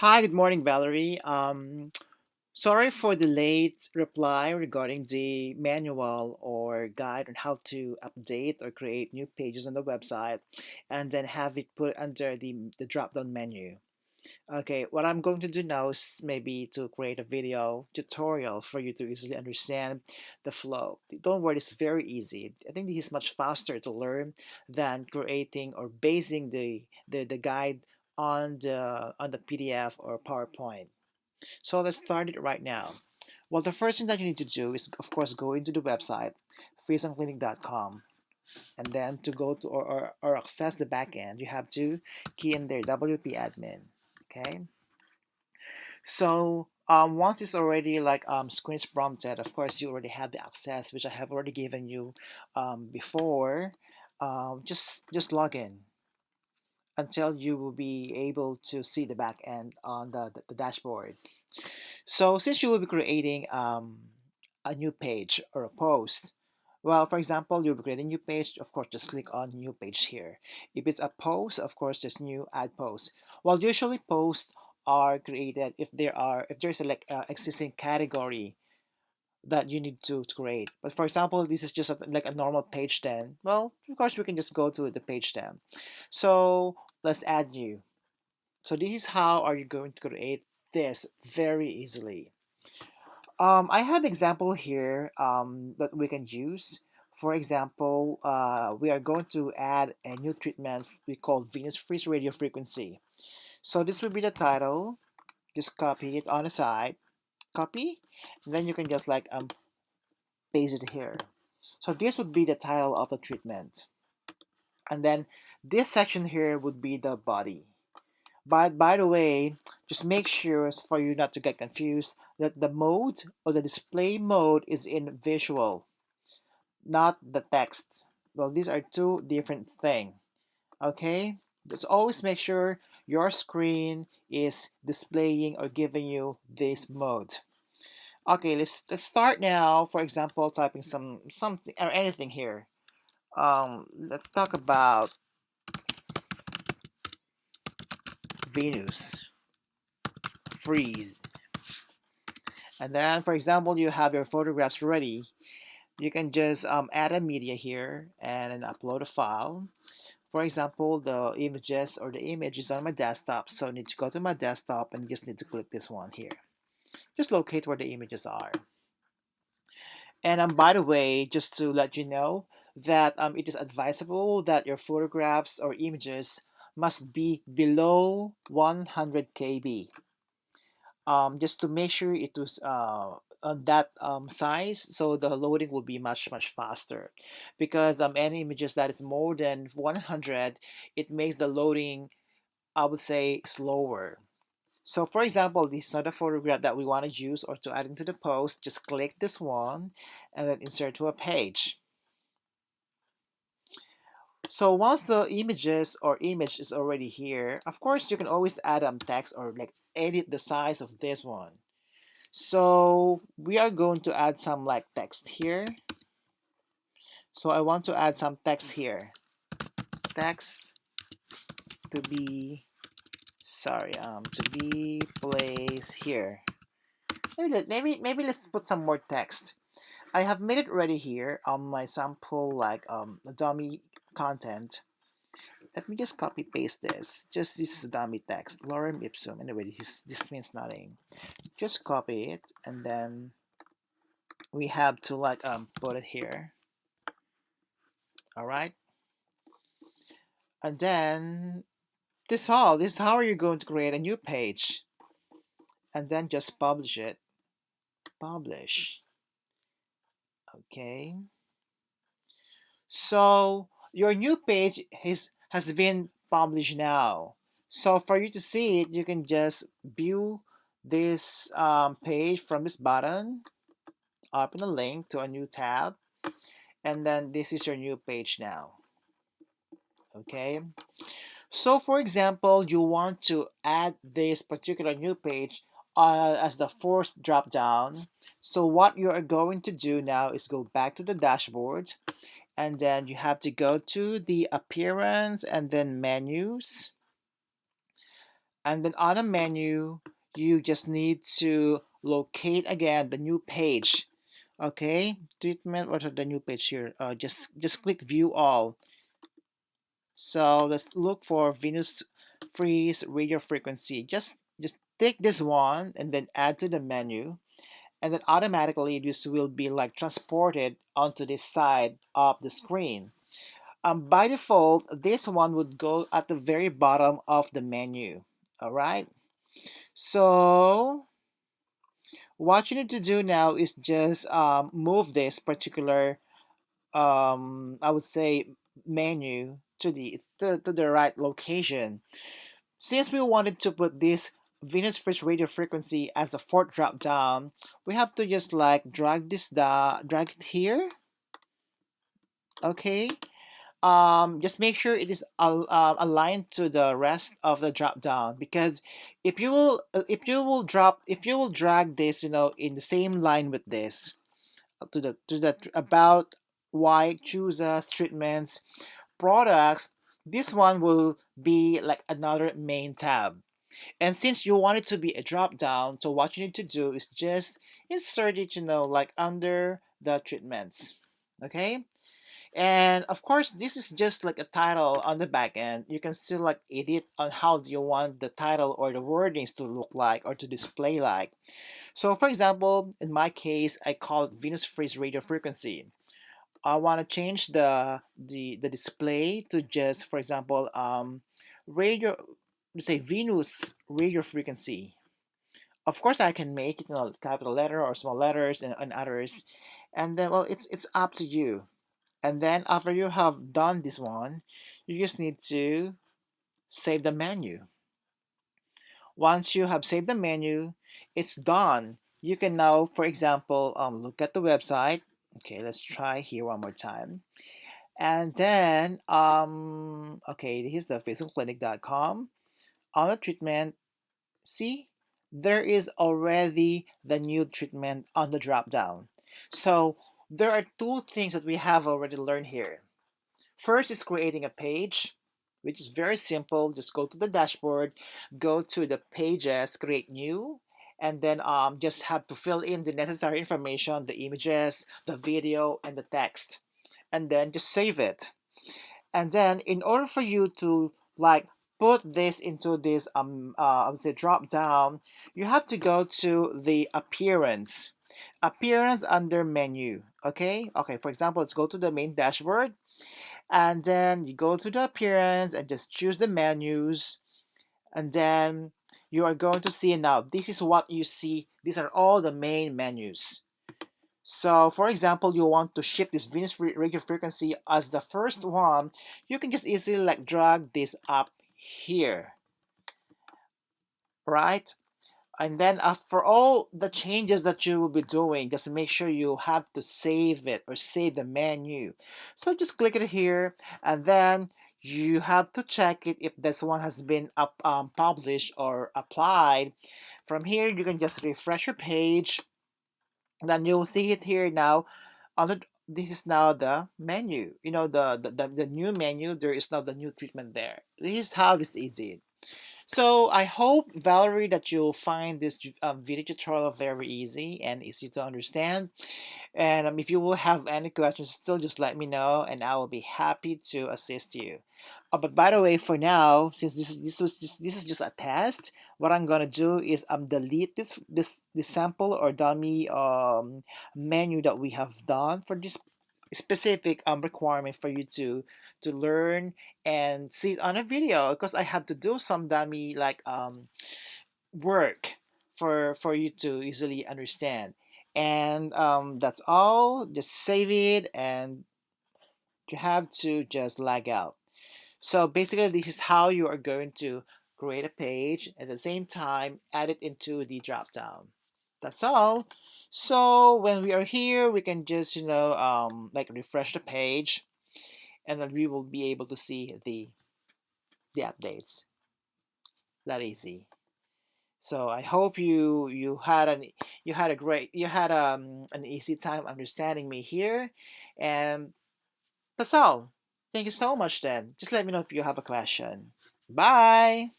Hi, good morning, Valerie. Sorry for the late reply regarding the manual or guide on how to update or create new pages on the website and then have it put under the drop-down menu. Okay, what I'm going to do now is maybe to create a video tutorial for you to easily understand the flow. Don't worry, it's very easy. I think this is much faster to learn than creating or basing the guide on the PDF or PowerPoint. So let's start it right now. Well, the first thing that you need to do is, of course, go into the website, freezonclinic.com, and then to go to or access the backend, you have to key in there WP admin. Okay, so once it's already like screens prompted, of course you already have the access, which I have already given you before. Just log in until you will be able to see the back end on the dashboard. So since you will be creating a new page or a post, well, for example, you'll be creating a new page, of course, just click on new page here. If it's a post, of course, just new add post. Well, usually posts are created if there's a like existing category that you need to create. But for example, this is just like a normal page 10. Well, of course, we can just go to the page 10. So let's add new. So this is how are you going to create this very easily. I have example here that we can use. For example, we are going to add a new treatment we call Venus Freeze Radio Frequency. So this will be the title. Just copy it on the side. Copy. And then you can just like paste it here. So this would be the title of the treatment. And then this section here would be the body. But by the way, just make sure for you not to get confused that the mode or the display mode is in visual, not the text. Well, these are two different things. Okay? Just always make sure your screen is displaying or giving you this mode. Okay, let's start now. For example, typing something or anything here. Let's talk about Venus freeze. And then, for example, you have your photographs ready. You can just add a media here and then upload a file. For example, the images or the image is on my desktop, so I need to go to my desktop and just need to click this one here. Just locate where the images are. And by the way, just to let you know that it is advisable that your photographs or images must be below 100 KB. Just to make sure it was on that size, so the loading will be much faster. Because any images that is more than 100, it makes the loading, I would say, slower. So for example, this is not a photograph that we want to use or to add into the post. Just click this one and then insert to a page. So once the images or image is already here, of course you can always add text or like edit the size of this one. So we are going to add some like text here. So I want to add some text here. Text to be, to be placed here. Maybe let's put some more text. I have made it ready here on my sample like dummy content. Let me just copy paste this. Just this is dummy text. Lorem ipsum. Anyway, this means nothing. Just copy it and then we have to like put it here. All right. And then this is how are you going to create a new page and then just publish it. Publish. Okay. So your new page has been published now. So for you to see it, you can just view this page from this button, open a link to a new tab, and then this is your new page now. Okay. So for example, you want to add this particular new page as the fourth drop down. So what you are going to do now is go back to the dashboard and then you have to go to the appearance and then menus. And then on a menu, you just need to locate again the new page. Okay, treatment. What are the new page here? Just click view all. So let's look for Venus freeze radio frequency. Just take this one and then add to the menu, and then automatically this will be like transported onto this side of the screen. By default, this one would go at the very bottom of the menu. All right. So what you need to do now is just move this particular, I would say, menu to the right location. Since we wanted to put this Venus Freeze radio frequency as a fourth drop down, we have to just like drag it here. Okay. Just make sure it is aligned to the rest of the drop down, because if you will drag this, in the same line with this, to the about why chooses treatments products, this one will be like another main tab. And since you want it to be a drop down, so what you need to do is just insert it, like under the treatments. Okay. And of course, this is just like a title on the back end. You can still like edit on how do you want the title or the wordings to look like or to display like. So for example, in my case, I call it Venus Freeze Radio Frequency. I want to change the display to just, for example, radio, let's say Venus radio frequency. Of course, I can make it, capital letter or small letters and others, and then, well, it's up to you. And then after you have done this one, you just need to save the menu. Once you have saved the menu, it's done. You can now, for example, look at the website. Okay, let's try here one more time. And then, okay, here's the physicalclinic.com. On the treatment, see, there is already the new treatment on the drop down. So there are two things that we have already learned here. First is creating a page, which is very simple. Just go to the dashboard, go to the pages, create new, and then just have to fill in the necessary information, the images, the video, and the text, and then just save it. And then in order for you to like put this into this I would say drop down, you have to go to the appearance under menu. Okay, for example, let's go to the main dashboard, and then you go to the appearance and just choose the menus, and then you are going to see now, this is what you see. These are all the main menus. So for example, you want to shift this Venus radio frequency as the first one, you can just easily like drag this up here, right? And then for all the changes that you will be doing, just make sure you have to save it or save the menu. So just click it here, and then you have to check it if this one has been published or applied. From here, you can just refresh your page, and then you'll see it here now. On the This is now the menu. The new menu. There is now the new treatment there. This is how it's easy. So I hope, Valerie, that you'll find this video tutorial very easy and easy to understand. And if you will have any questions, still just let me know, and I will be happy to assist you. But by the way, for now, since this is just a test, what I'm gonna do is delete this sample or dummy menu that we have done for this specific requirement for you to learn and see it on a video, because I have to do some dummy like work for you to easily understand. And that's all. Just save it, and you have to just lag out. So basically, this is how you are going to create a page, at the same time add it into the drop down. That's all. So when we are here, we can just like refresh the page, and then we will be able to see the updates. That easy. So I hope you had an easy time understanding me here, and that's all. Thank you so much. Then just let me know if you have a question. Bye.